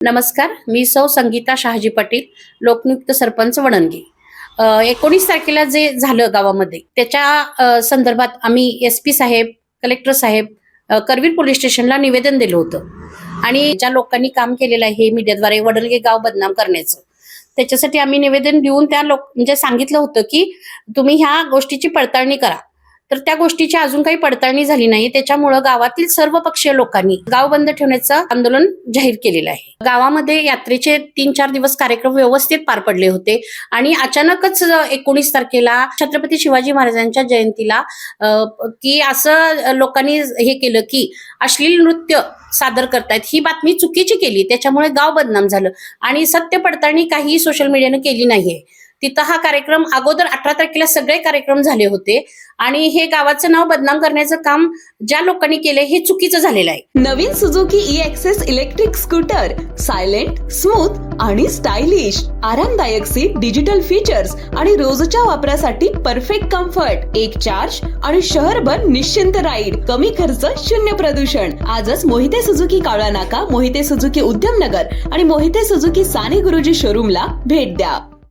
नमस्कार, मी सौ संगीता शहाजी पाटील, लोकनियुक्त सरपंच वडणगी. 19 तारखेला जे झालं गावामध्ये त्याच्या संदर्भात आम्ही SP साहेब, कलेक्टर साहेब, करवीर पोलीस स्टेशनला निवेदन दिलं होतं आणि ज्या लोकांनी काम केलेलं आहे हे मीडियाद्वारे वडलगे गाव बदनाम करण्याचं, त्याच्यासाठी आम्ही निवेदन देऊन त्या म्हणजे सांगितलं होतं की तुम्ही ह्या गोष्टीची पडताळणी करा. तर त्या गोष्टीची अजून काही पडताळणी झाली नाही. त्याच्यामुळं गावातील सर्व पक्षीय लोकांनी गाव बंद ठेवण्याचं आंदोलन जाहीर केलेलं आहे. गावामध्ये यात्रेचे 3-4 दिवस कार्यक्रम व्यवस्थित पार पडले होते आणि अचानकच 19 तारखेला छत्रपती शिवाजी महाराजांच्या जयंतीला की असं लोकांनी हे केलं की अश्लील नृत्य सादर करतायत, ही बातमी चुकीची केली. त्याच्यामुळे गाव बदनाम झालं आणि सत्य पडताळणी काही सोशल मीडियाने केली नाहीये. तिथं हा कार्यक्रम अगोदर 18 तारखेला सगळे कार्यक्रम झाले होते आणि हे गावाचं नाव बदनाम करण्याचं काम ज्या लोकांनी केलंय हे चुकीचं झालेलं आहे. नवीन Suzuki E-Access electric scooter silent, smooth आणि स्टायलिश, आरामदायक सीट, डिजिटल फीचर्स आणि रोजच्या वापरासाठी परफेक्ट कम्फर्ट, एक चार्ज आणि शहरभर निश्चिंत राईड, कमी खर्च, शून्य प्रदूषण. आजच मोहिते सुझुकी कावळा नाका, मोहिते सुझुकी उद्यमनगर आणि मोहिते सुझुकी साने गुरुजी शोरूमला भेट द्या.